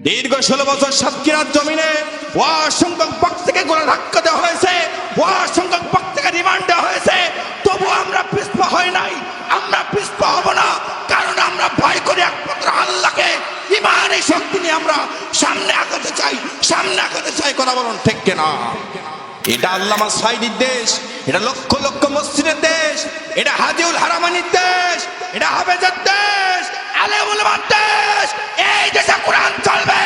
দীর্ঘ 16 বছর সাতক্ষীরার জমিনে অসংখ্য বক্তাকে গোলা ধাক্কা দেওয়া হয়েছে, অসংখ্য বক্তাকে রিমান্ড দেওয়া হয়েছে, তবু আমরা পিছপা হই নাই, আমরা পিছপা হব না। কারণ আমরা ভয় করি একমাত্র আল্লাহকে। ইমানের শক্তি নিয়ে আমরা সামনে আগাতে চাই, সামনে আগাতে চাই। কথা বলুন ঠিক কিনা? এটা আল্লামা সাঈদীর দেশ, এটা লক্ষ লক্ষ মসজিদের দেশ, এটা হাজিউল হারামানির দেশ, এটা হাফেজের দেশ, আলেম উলামার দেশ। এই দেশে কোরআন চলবে।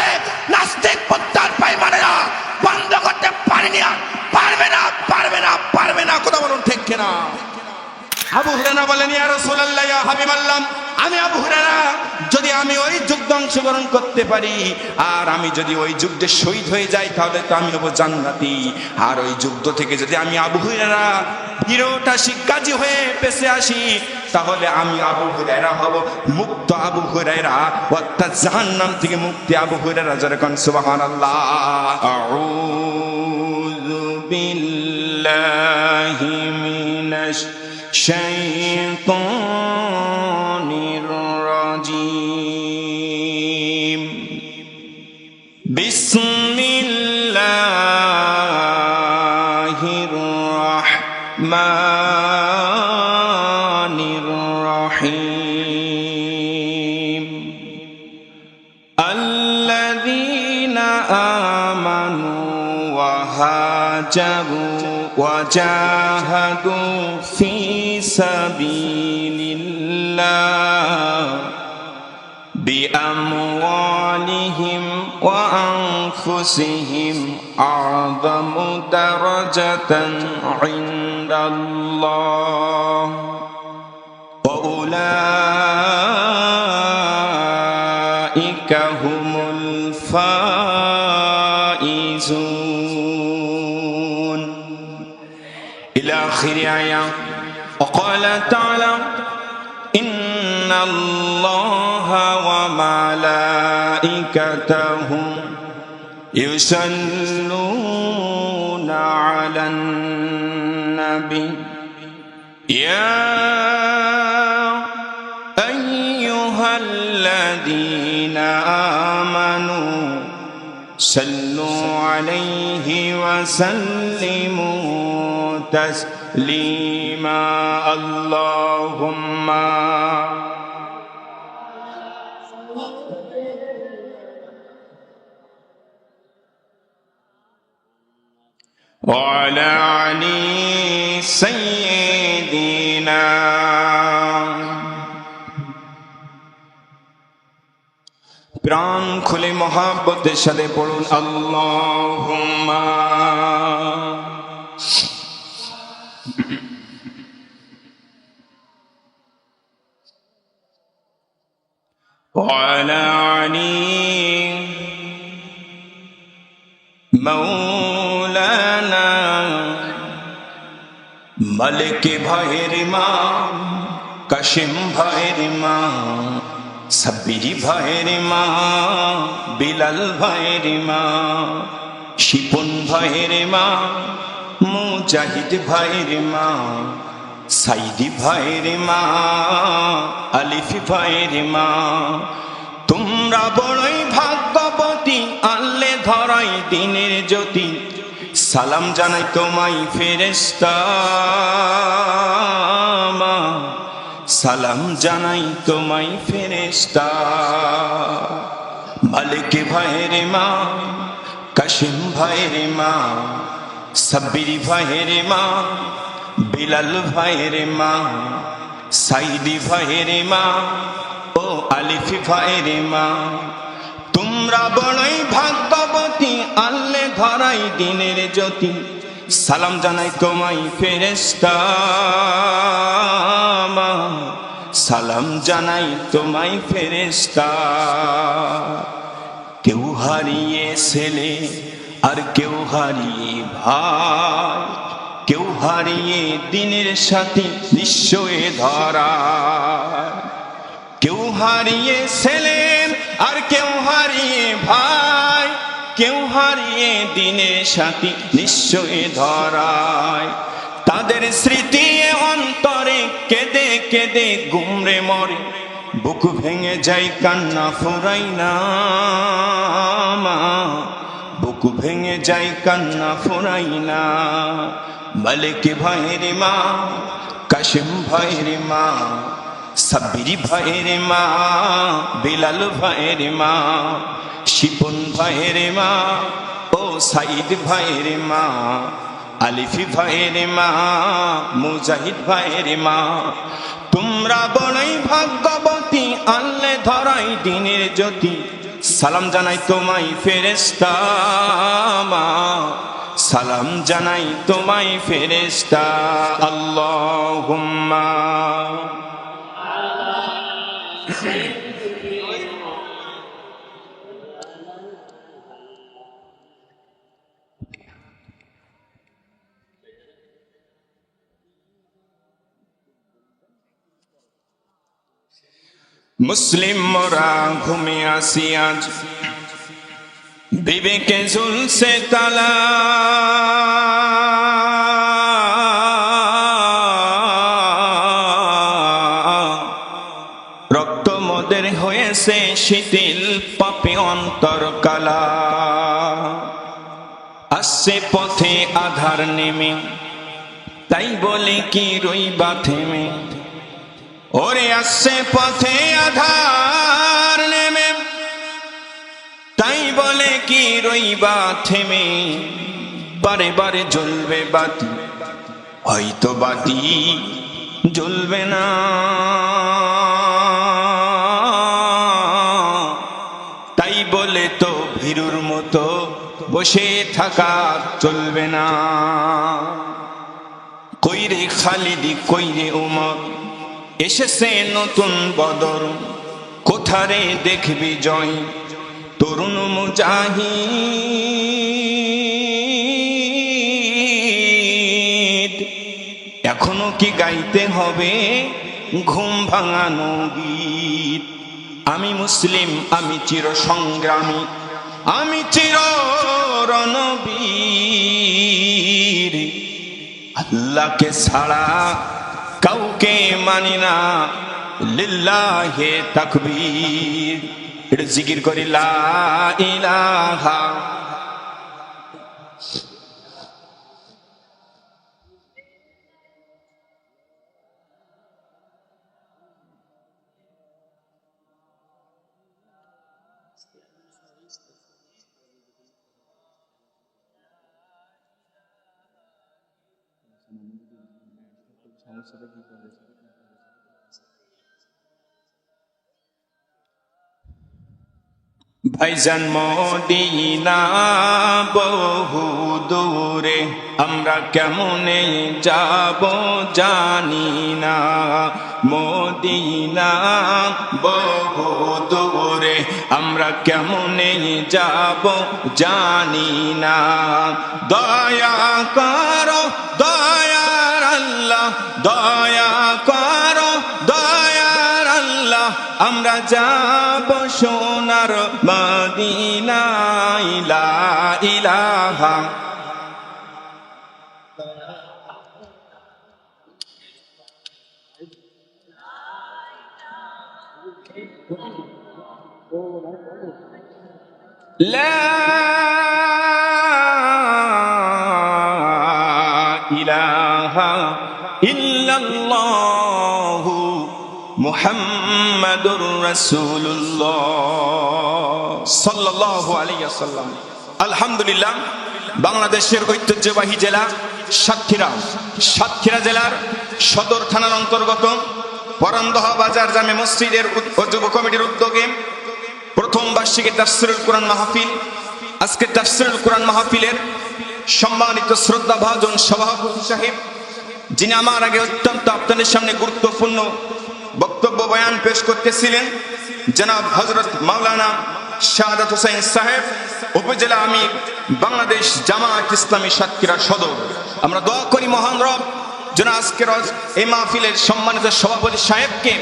নাস্তিক পদ্মার পায়মানেরা বন্ধ করতে পারেনি, পারবে না, পারবে না, পারবে না। কথা বলুন ঠিক কিনা? আবু হুরায়রা বলেন, ইয়া রাসূলুল্লাহ, ইয়া হাবিবাল্লাহ, আমি আবু হুরায়রা যদি আমি ওই যুদ্ধে অংশগ্রহণ করতে পারি আর আমি যদি ওই যুদ্ধে শহীদ হয়ে যাই তাহলে তো আমি হব জান্নাতি। আর ওই যুদ্ধ থেকে যদি আমি আবু হুরায়রা বীরতা শিক্ষাজি হয়ে বেঁচে আসি তাহলে আমি আবু হুরায়রা হব মুক্ত আবু হুরায়রা, অর্থাৎ জাহান্নাম থেকে মুক্তি আবু হুরায়রা। যেরকম সুবহানাল্লাহ। আউযু বিল্লাহি মিনাশ শাইতানির রাজিম। বিসমিল্লাহির রাহমানির রাহিম। আল্লাযীনা আমানু ওয়া হাজারু وجاهدوا في سبيل الله بأموالهم وأنفسهم أعظم درجة عند الله وأولئك هم الفائزون إلى آخر آية. وقال تعالى إن الله وملائكته يصلون على النبي يا أيها الذين آمنوا صلوا عليه وسلموا تسليما. اللهم وعلى علي سيدنا. প্রাণ খুলে মহাব্বতের সাথে পড়ুন আল্লাহুম্মা। وعلى علي مولانا ملك ভাইয়ের মা, কাশিম ভাইয়ের মা, সাব্বির ভাইয়ের মা, বিলাল ভাইয়ের মা, শিপন ভাইয়ের মা, মুজাহিদ ভাইয়ের মা, সাইদি ভাইয়ের মা, আলিফ ভাইয়ের মা। তোমরা বড়ই ভাগ্যবতী, আনলে ধরাই দিনের জ্যোতি। সালাম জানাই তোমায় ফেরেশতা, সালাম জানাই তোমায় ফেরেশতা। মালিক ভাইয়ের মা, কাশিম ভাইয়ের মা, সাব্বির ভাইয়ের মা, বিলাল ভাইয়ের মা, সাইদি ভাইয়ের মা, ও আলিফ ভাইয়ের মা। তোমরা বড়ই ভাগ্যবতী, আনলে ধরাই দিনের জ্যোতি। সালাম জানাই তোমায় ফেরেশতা, সালাম জানাই তোমায় ফেরেশতা। কেউ হারিয়ে ছেলে আর কেউ হারিয়ে ভাই, কেউ হারিয়ে দিনের সাথী নিশ্চয় ধরা। কেউ হারিয়ে ছেলে আর কেউ হারিয়ে ভাই, কেউ হারিয়ে দিনের সাথী নিশ্চয় ধরায়। তাদের স্মৃতি অন্তরে কেঁদে কেঁদে গুমরে মরে, বুক ভেঙে যায় কান্না ফুরাই না। বুকু ভেঙে যাই কান্না ফোরাই না। মালিক ভাইয়ের মা, কাশেম ভাইয়ের মা, সাব্বির ভাইয়ের মা, বিলাল ভাইয়ের মা, শিপন ভাইয়ের মা, ও সাইদ ভাইয়ের মা, আলিফি ভাইয়ের মা, মুজাহিদ ভাইয়ের মা, তোমরা বড়ই ভাগ্যবতী, আনলে ধরাই দিনের জ্যোতি। সালাম জানাই তোমায় ফেরেশতা মা, সালাম জানাই তোমায় ফেরেশতা। আল্লাহুম্মা মুসলিম মোরা ঘুমে আসি আজ, বিবেকে ঝুলছে তালা। রক্ত মোদের হয়েছে শিথিল, পাপে অন্তর কালা। আসছে পথে আধার নেমে, তাই বলে কি রইবা থেমে। ওরে আসছে পথে আধার নেমে, তাই বলে কি রইবা থেমে। বারে বারে জ্বলবে বাতি, হয়তো বাতি জ্বলবে না। তাই বলে তো ভীরুর মতো বসে থাকা চলবে না। কইরে খালিদি কইরে উমর, এসেছে নতুন বদর। কোথারে দেখবি জয়, তরুণ মুজাহিদ। এখনো কি গাইতে হবে ঘুম ভাঙানো গীত? আমি মুসলিম, আমি চির সংগ্রামী, আমি চির রণবীর। আল্লাহকে ছাড়া কাউকে মানি না, লিল্লাহে তাকবীর। এটা জিকির করি লা ইলাহা। ভাইজান মদিনা বহু দূরে, আমরা কেমনে যাব জানি না। মদিনা বহু দূরে, আমরা কেমনে যাব জানি না। দয়া করো দয়ার আল্লাহ, দয়া করো দয়ার আল্লাহ। আমরা যাব সোনার মদিনা। লা ইলাহা লা ইলাহা ইল্লাল্লাহু মুহাম্মাদুর রাসূলুল্লাহ সাল্লাল্লাহু আলাইহি ওয়াসাল্লাম। আলহামদুলিল্লাহ, বাংলাদেশের ঐতিহ্যবাহী জেলা সাতক্ষীরা জেলার সদর থানার অন্তর্গত পরান্দহা বাজার জামে মসজিদের যুব কমিটির উদ্যোগে প্রথম বার্ষিকী তাফসীরুল কুরআন মাহফিল। আজকে তাফসীরুল কুরআন মাহফিলের সম্মানিত শ্রদ্ধাভাজন সভাপতি সাহেব, যিনি আমার আগে অত্যন্ত আপনাদের সামনে গুরুত্বপূর্ণ বক্তব্য বয়ান পেশ করতেছিলেন, জনাব হযরত মাওলানা শাহাদাত হোসেন সাহেব, উপজেলা আমির, বাংলাদেশ জামায়াত ইসলামী সাতক্ষীরা সদর। আমরা দোয়া করি মহান রব যেন আজকের এই মাহফিলের সম্মানিত সভাপতি সাহেবকে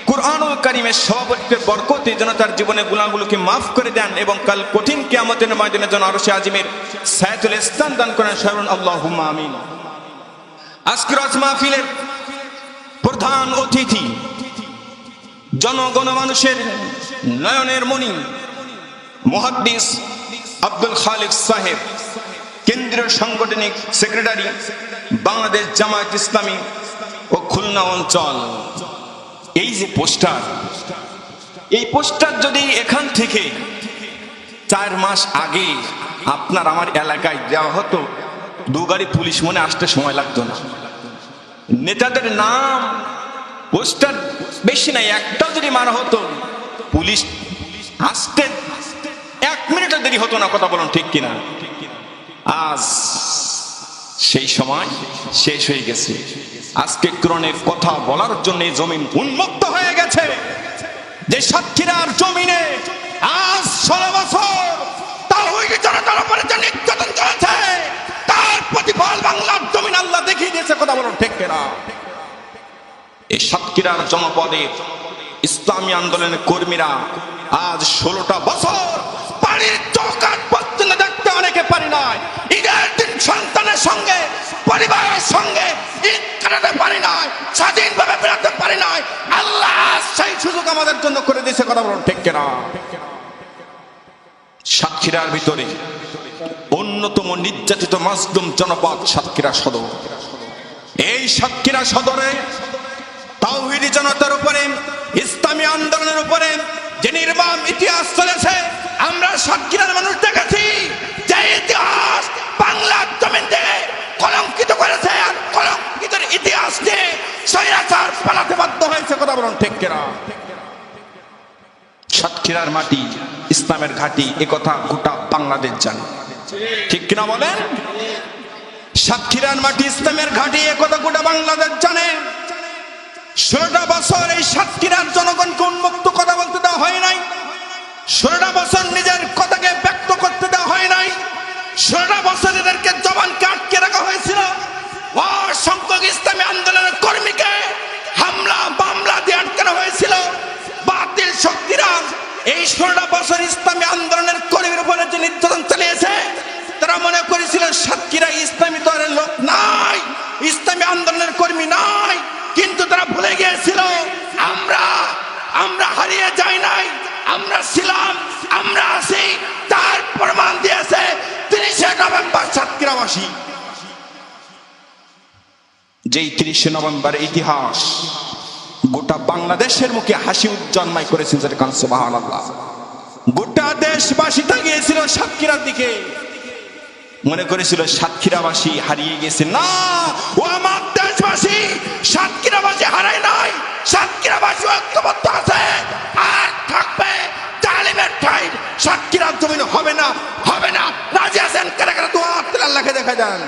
কুরআনুল কারীমের সভাপতিত্বের বরকতে যেন তার জীবনের গুনাহগুলোকে মাফ করে দেন এবং কাল কঠিন কিয়ামতের ময়দানে যেন আরশে আজিমের ছায়াতলে স্থান দান করেন। সরুন আল্লাহুম্মা আমিন। আজকের মাহফিলের প্রধান অতিথি, জনগণ মানুষের নয়নের মণি, মুহাদ্দিস আব্দুল খালিক সাহেব, কেন্দ্রীয় সাংগঠনিক সেক্রেটারি, বাংলাদেশ জামায়াত ইসলামী ও খুলনা অঞ্চল। এই যে পোস্টার, এই পোস্টার যদি এখান থেকে 4 মাস আগে আপনার আমার এলাকায় দেওয়া হতো, 2 গাড়ি পুলিশ মনে আসতে সময় লাগতো না। নেতাদের নাম পোস্টার বেশি নাই, একটাও যদি মারা হতো পুলিশ আসতে 1 মিনিটও দেরি হতো না। কথা বলুন ঠিক কিনা? আজ সেই সময় শেষ হয়ে গেছে। আজকে কোরআনের কথা বলার জন্য জমিন উন্মুক্ত হয়ে গেছে। যে সাতক্ষীরার জমিনে আজ 16 বছর তাওহীদি জনতার উপরে যে নির্যাতন চলেছে, তার প্রতিফল বাংলার জমিন আল্লাহ দেখিয়ে দিয়েছে। কথা বলুন ঠিক কিনা? এই সাতক্ষীরার জনপদে ইসলামী আন্দোলনের কর্মীরা আজ 16টা বছর বাড়ির চৌকাঠ পর্যন্ত দেখতে অনেকে পারি নাই। ঈদের দিন সন্তানের সঙ্গে, পরিবারের সঙ্গে ঈদ কাটাতে পারি নাই, স্বাধীনভাবে বেড়াতে পারি নাই। আল্লাহ সেই সুযোগ আমাদের জন্য করে দিয়েছে। কথা বলুন ঠিক কিনা? সাতক্ষীরার ভিতরে অন্যতম নির্যাতিত মাজলুম জনপদ সাতক্ষীরা সদর। এই সাতক্ষীরা সদরে তাওহীদি জনতার উপরে, ইসলামী আন্দোলনের উপরে যে নির্মম ইতিহাস চলেছে, আমরা সাতক্ষীরার মানুষ দেখেছি। যে ইতিহাস বাংলার জমিন থেকে কলঙ্কিত করেছে, আর কলঙ্কিতের ইতিহাস নিয়ে স্বৈরাচার পালাতে বাধ্য হয়েছে। কথা বলুন ঠিক কিনা? সাতক্ষীরার মাটি ইসলামের ঘাঁটি, একথা গোটা বাংলাদেশ জানে। ঠিক কিনা বলেন? সাতক্ষীরার মাটি ইসলামের ঘাঁটি, একথা গোটা বাংলাদেশ জানে। 16টা বছর এই সাতক্ষীরার জনগণকে উন্মুক্ত কথা বলতে দেওয়া হয় নাই। 16টা বছর নিজের কথাকে ব্যক্ত করতে দেওয়া হয় নাই। 16টা বছর এদেরকে জবানকে আটকে রাখা হয়েছিল। অসংখ্য ইসলামী আন্দোলনের কর্মীকে হামলা মামলা দিয়ে আটকানো হয়েছিল। বাতিল শক্তিরা এই 16টা বছর ইসলামী আন্দোলনের কর্মীর উপরে যে নির্যাতন চালিয়েছে, তারা মনে করেছিল সাতক্ষীরা ইসলামী দলের লোক নাই, ইসলামী আন্দোলনের কর্মী নাই। কিন্তু তারা ভুলে গিয়েছিল আমরা হারিয়ে যাই নাই, আমরা ছিলাম, আমরা আছি। তার প্রমাণ দিয়েছে 30শে নভেম্বর সাতক্ষীরাবাসী। যেই 30শে নভেম্বর ইতিহাস গোটা বাংলাদেশের মুখে হাসি জন্মাই করেছেন। সুবহানাল্লাহ। গোটা দেশবাসী তাকিয়েছিল সাতক্ষীরার দিকে, মনে করেছিল সাতক্ষীরাবাসী হারিয়ে গেছে। না, ও আমার দেশবাসী, সাতক্ষীরাবাসী হারায় নাই, সাতক্ষীরাবাসী ঐক্যবদ্ধ আছে আর থাকবে। জালিমের ঠাই সাতক্ষীরার জমিন হবে না, হবে না। রাজি আছেন? কারা কারা দোয়া করতে আল্লাহকে দেখা যান।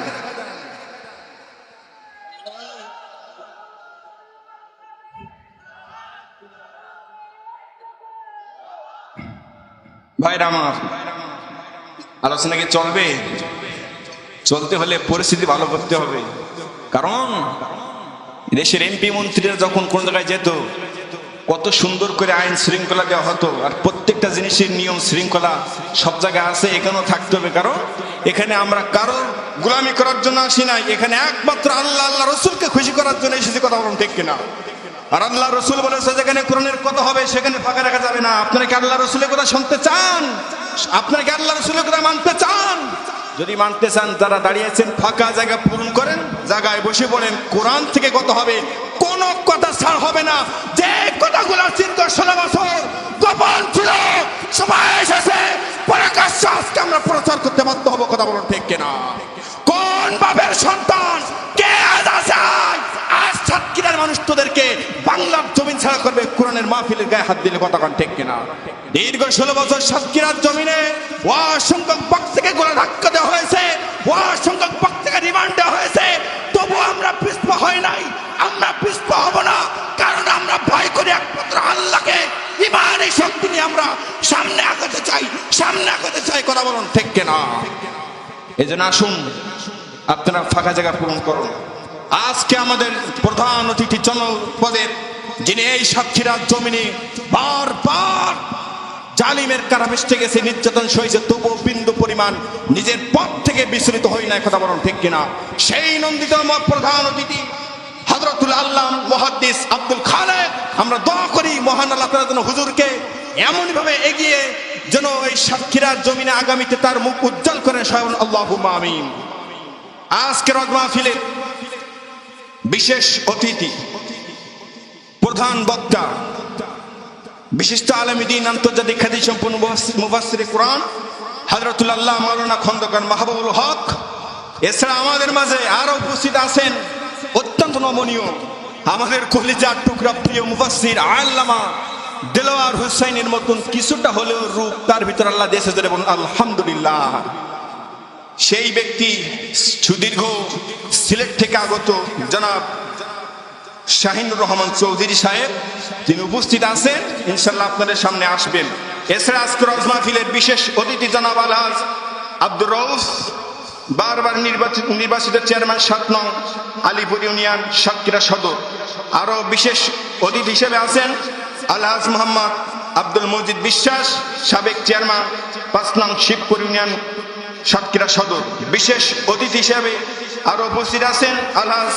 ভাইরা আমার, আলোচনা কি চলবে? চলতে হলে পরিস্থিতি ভালো করতে হবে। কারণ দেশের এমপি মন্ত্রীরা যখন কোন জায়গায় যেত, কত সুন্দর করে আইন শৃঙ্খলা দেওয়া হতো। আর প্রত্যেকটা জিনিসের নিয়ম শৃঙ্খলা সব জায়গায় আছে, এখানেও থাকতে হবে। কারণ এখানে আমরা কারো গোলামি করার জন্য আসি নাই, এখানে একমাত্র আল্লাহ আল্লাহ রসুলকে খুশি করার জন্য এসেছি। কথা বলুন ঠিক কিনা? আর আল্লাহ রসুল বলেছে যেখানে কোরআনের কথা হবে সেখানে ফাঁকা রাখা যাবে না। আপনারা কি আল্লাহ রসুলের কথা শুনতে চান? আপনারা কি আল্লাহ রসুলের কথা মানতে চান? যদি মানতে চান, যারা দাঁড়িয়েছেন ফাঁকা জায়গা পূরণ করেন, জায়গায় বসে বলেন কোরআন থেকে কথা হবে, কোনো কথা ছাড় হবে না। যে কথাগুলো দীর্ঘ 16 বছর গোপন ছিল, সময় এসেছে প্রকাশ্যে আজকে আমরা প্রচার করতে বাধ্য হবো। কথা বলুন ঠিক কিনা? কোন বাপের সন্তান কে আজ আছে? আজ সাতক্ষীরার মানুষ তোদেরকে বাংলার জমিন ছাড়া করবে কোরআনের মাহফিলের গায়ে হাত দিলে। কথা কন ঠিক কিনা? দীর্ঘ 16 বছর সাতক্ষীরার জমিনে অসংখ্য বক্তাকে গোলা ধাক্কা দেওয়া হয়েছে, অসংখ্য বক্তাকে রিমান্ড দেওয়া হয়েছে। তবু আমরা পিছপা হয় নাই, আমরা পিছপা হব না। কারণ আমরা ভয় করি একমাত্র আল্লাহকে। ইমানের শক্তি নিয়ে আমরা সামনে আগাতে চাই, সামনে আগাতে চাই। কথা বলুন ঠিক কিনা? এই জন্য আসুন, আপনারা ফাঁকা জায়গা পূরণ করুন। আজকে আমাদের প্রধান অতিথি জনপদের, যিনি এই সাতক্ষীরার জমিনে বারবার জালিমের কারাবেষ্টে গেছে, নির্যাতন সইছে, তবুও বিন্দু পরিমাণ নিজের পথ থেকে বিচলিত হই নাই। কথা বলুন ঠিক কিনা? সেই নন্দিত প্রধান অতিথি হযরতুল আল্লাহ মুহাদ্দিস আব্দুল খালেক, আমরা দোয়া করি মহান আল্লাহ তাআলা যেন হুজুরকে এমনভাবে এগিয়ে যেন এই সাতক্ষীরার জমিনে আগামীতে তার মুখ উজ্জ্বল করেন স্বয়ং আল্লাহুম্মা আমিন। আজকের মাহফিলের বিশেষ অতিথি, প্রধান বক্তা, বিশিষ্ট আলেমে দ্বীন, আন্তর্জাতিক খ্যাতি সম্পন্ন মুফাসসিরে কুরআন হযরতুল আল্লাহ মাওলানা খন্দকার মাহবুবুল হক। এছাড়া আমাদের মাঝে আরো উপস্থিত আছেন অত্যন্ত নমনীয় আমাদের কলিজার টুকরা প্রিয় মুফাসসির আল্লামা দেলোয়ার হোসেনের মতন কিছুটা হলেও রূপ তার ভিতর আল্লাহ দেশে ধরে বলুন আলহামদুলিল্লাহ। সেই ব্যক্তি সুদীর্ঘ সিলেট থেকে আগত জনাব শাহিনুর রহমান চৌধুরী সাহেব, তিনি উপস্থিত আছেন, ইনশাল্লাহ আপনাদের সামনে আসবেন। এছাড়া আজকের মাহফিলের বিশেষ অতিথি জনাব আলহাজ আব্দুর রউফ, বারবার নির্বাচিত চেয়ারম্যান ৭ নং আলীপুর ইউনিয়ন সাতক্ষীরা সদর। আরো বিশেষ অতিথি হিসেবে আছেন আলহাজ মোহাম্মদ আব্দুল মজিদ বিশ্বাস, সাবেক চেয়ারম্যান ৫ নং শিবপুর ইউনিয়ন সাতক্ষীরা সদর। বিশেষ অতিথি হিসেবে আরো উপস্থিত আছেন আলহাজ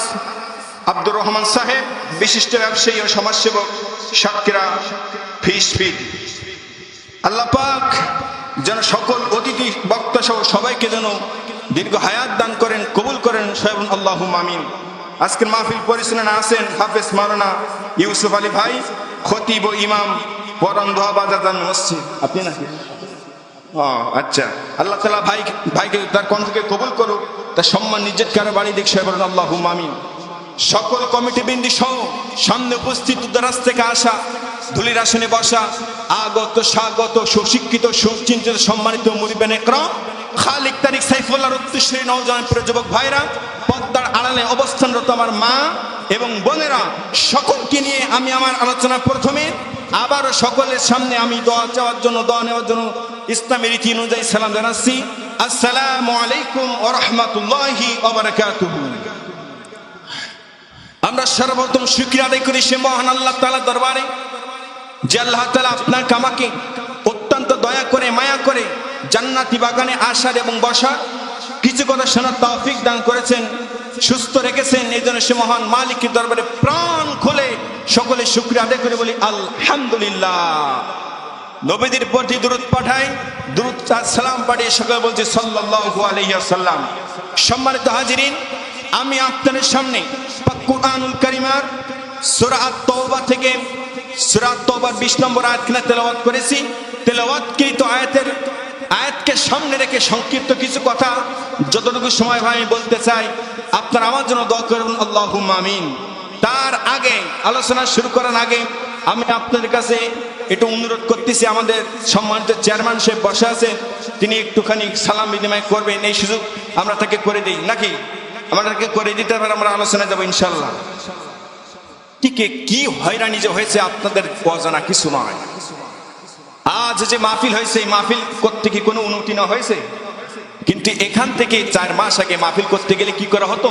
আব্দুর রহমান সাহেব, বিশিষ্ট ব্যবসায়ী ও সমাজসেবক, সাতক্ষীরা ফিশ ফিড। আল্লাহ পাক যেন সকল অতিথি বক্তা সহ সবাইকে যেন দীর্ঘ হায়াত দান করেন, কবুল করেন স্বয়ং আল্লাহুম্মা আমিন। আজকের মাহফিল পরিচালনা আছেন হাফেজ মাওলানা ইউসুফ আলী ভাই, খতিব ও ইমাম পরন্দোহা বাজার জামে মসজিদ। আপনি নাকি? আচ্ছা, আল্লাহ তাআলা ভাইকে তার কণ্ঠকে কবুল করুক, তার সম্মান নিজ্জত কারো বাড়ি দিক স্বয়ং আল্লাহুম্মা আমিন। সকল কমিটি বৃন্দি সহ সামনে উপস্থিত দরাজ থেকে আসা, ধুলির আসনে বসা, আগত স্বাগত সুশিক্ষিত সুচিন্তিত সম্মানিত মুরিদান একরাম, খালিক তারিক সাইফুল্লাহর উত্তরসূরি নওজোয়ান প্রিয় যুবক ভাইরা, পর্দার আড়ালে অবস্থানরত আমার মা এবং বোনেরা, সকলকে নিয়ে আমি আমার আলোচনার প্রথমে আবারও সকলের সামনে আমি দোয়া নেওয়ার জন্য ইসলামের রীতি অনুযায়ী সালাম জানাচ্ছি। আসসালামু আলাইকুম ওয়া রাহমাতুল্লাহি ওয়া বারাকাতুহু। আমরা সর্বপ্রথম শুকরিয়া আদায় করি সে মহান আল্লাহ তাআলার দরবারে, যে আল্লাহ তাআলা আপনাকে আমাকে অত্যন্ত দয়া করে মায়া করে জান্নাতি বাগানে আসার এবং বসার, কিছু কথা শোনার তৌফিক দান করেছেন, সুস্থ রেখেছেন। এই জন্য সে মহান মালিকের দরবারে প্রাণ খুলে সকলে শুকরিয়া আদায় করে বলি আলহামদুলিল্লাহ। নবীদের প্রতি দরুদ পাঠাই, দরুদ সালাম পাঠিয়ে সকলে বলছি সাল্লাল্লাহু আলাইহি ওয়াসাল্লাম। সম্মানিত হাজিরিন, আমি আপনাদের সামনে কুরআনুল কারীমের সূরা আত-তাওবা থেকে সূরা আত-তাওবার ২০ নম্বর আয়াতখানা তেলাওয়াত করেছি। তেলাওয়াতকৃত আয়াতকে সামনে রেখে সংক্ষিপ্ত কিছু কথা যতটুকু সময় হয় আমি বলতে চাই। আপনারা আমার জন্য দোয়া করুন আল্লাহুম্মা আমিন। তার আগে, আলোচনা শুরু করার আগে আমি আপনাদের কাছে একটু অনুরোধ করতেছি, আমাদের সম্মানিত চেয়ারম্যান সাহেব বসে আছে, তিনি একটুখানি সালাম বিনিময় করবেন, এই সুযোগ আমরা তাকে করে দিই নাকি? আমাদেরকে করে দিতে পারে, আমরা আলোচনায় যাবো ইনশাল্লাহ। ঠিক কি হয়রানি যে হয়েছে আপনাদের অজানা কিছু নয়। আজ যে মাহফিল হয়েছে, এই মাহফিল করতে কি কোনো অনুমতি না হয়েছে? কিন্তু এখান থেকে ৪ মাস আগে মাহফিল করতে গেলে কি করা হতো?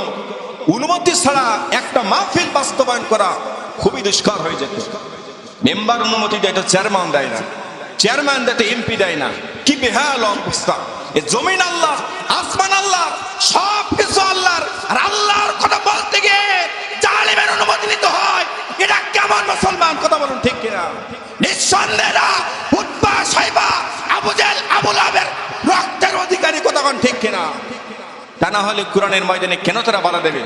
অনুমতি ছাড়া একটা মাহফিল বাস্তবায়ন করা খুবই দুষ্কর হয়ে যেত। মেম্বার অনুমতি দেয়, চেয়ারম্যান দেয় না, চেয়ারম্যান দেয়, এমপি দেয় না। কি বেহাল অবস্থা! এ জমিন আল্লাহ, আসমান আল্লাহ, সব কিছু আল্লাহর, আর আল্লাহর কথা বলতে গিয়ে জালিমের অনুমতি নিতে হয়। এটা কেমন মুসলমান? কথা বলুন ঠিক কিনা? নিঃসন্দেহে উতবা সাইবা আবু জেহেল আবু লাহাবের রক্তের অধিকারী, কথা বলুন ঠিক কিনা? তা না হলে কোরআনের ময়দানে কেন তারা বাধা দেবে?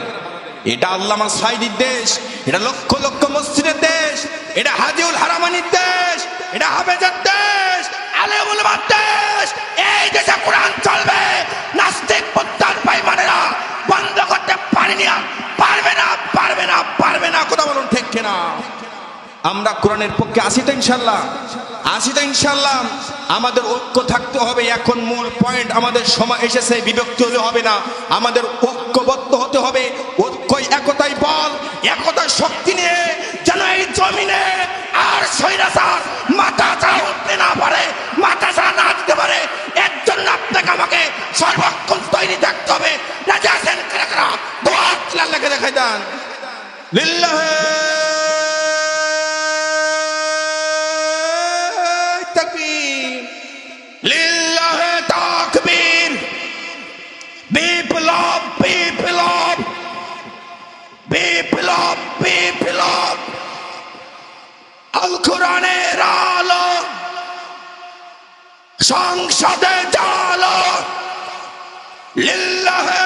এটা আল্লামা সাঈদীর দেশ, এটা লক্ষ লক্ষ মসজিদের দেশ, এটা হাজিউল হারামানির দেশ, এটা হাফেজের দেশ, আলেম উলামার দেশ। এই দেশে কোরআন চলবে। নাস্তিক বুদ্ধার বেঈমানেরা বন্ধ করতে পারেনি, পারবে না, পারবে না, পারবে না। কথা বলুন ঠিক কিনা? আমরা কোরআনের পক্ষে আছি তো ইনশাল্লাহ, আছি তো ইনশাল্লাহ। আমাদের ঐক্য থাকতে হবে। এখন মূল পয়েন্ট, আমাদের সময় এসেছে বিভক্তি হলে হবে না, আমাদের ঐক্যবদ্ধ হতে হবে। ঐক্যই একতাই বল, একতাই শক্তি নিয়ে যেন এই জমিনে আর স্বৈরাচার মাথা ছাড়া উঠতে না পারে, মাথা ছাড়া না দিতে পারে। এর জন্য আপনাকে আমাকে সর্বক্ষণ তৈরি থাকতে হবে। রাজি আছেন? কারা কারা দোয়া আল্লাহকে দেখাই দেন। লিল্লাহি তাকবীর, লিল্লাহি তাকবীর। বিপ্লব, বিপ্লব, বিপ্লব, বিপ্লব। আল কোরআনের আলো, সংসদে চলো লিল্লাহি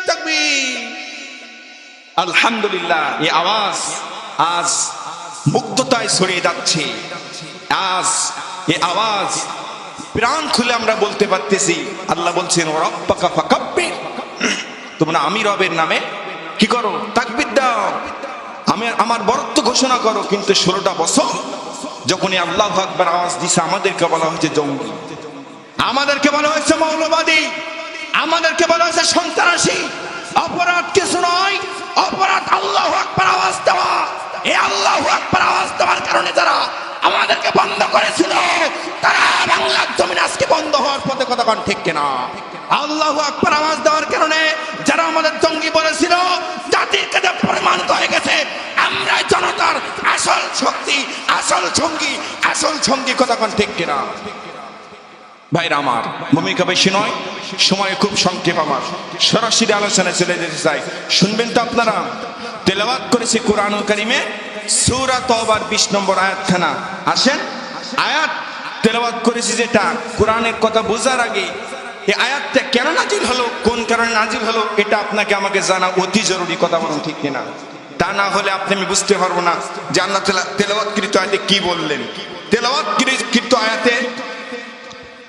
তাকবীর। আলহামদুলিল্লাহ, এই আওয়াজ আজ মুগ্ধতায় ছড়িয়ে যাচ্ছে। আজ এই আওয়াজ প্রাণ খুলে আমরা বলতে পারতেছি। আল্লাহ বলছেন রাব্বাকা ফাকাব্বির, তোমরা আমি রবের নামে কি করো? তাকবীর দাও, আমি আমার বরত্ব ঘোষণা করো। কিন্তু 16টা বছর যখন এই আল্লাহু আকবার আওয়াজ দিছে, আমাদেরকে বলা হয়েছে জঙ্গি, আমাদেরকে বলা হয়েছে মৌলবাদী, আমাদেরকে বলা হয়েছে সন্ত্রাসী। অপরাধ কিছু নয়, অপরাধ আল্লাহু আকবার আওয়াজ দেওয়া। এই আল্লাহু আকবার আওয়াজ দেওয়ার কারণে যারা আমাদেরকে বন্ধ করেছিল, তারা বাংলার জমিন আজকে বন্ধ হওয়ার পথে। কথা কোন ঠিক কিনা? আল্লাহু আকবার আওয়াজ দেওয়ার কারণে যারা আমাদের জঙ্গি বলেছিল, জাতির কাছে প্রমাণিত হয়ে গেছে আমরা জনতার আসল শক্তি, আসল সঙ্গী, আসল সঙ্গী। কথা কোন ঠিক কিনা? ভাইরা আমার, ভূমিকা বেশি নয়, সময় খুব সংক্ষেপ। আমার সরাসরি আলোচনায় চলে যেতে চাই, শুনবেন তো আপনারা? তেলাওয়াত করেছি কোরআনুল কারীমে সূরা তওবার 20 নম্বর আয়াতখানা। আসেন, আয়াত তেলাওয়াত করেছি যেটা কোরআনের কথা বোঝার আগে এই আয়াতটা কেন নাজিল হলো, কোন কারণে নাজিল হলো, এটা আপনাকে আমাকে জানা অতি জরুরি। কথা বলুন ঠিক কিনা? তা না হলে আপনি আমি বুঝতে পারবো না যে আল্লাহ তেলাওয়াতকৃত আয়াতে কি বললেন। তেলাওয়াতকৃত আয়াতে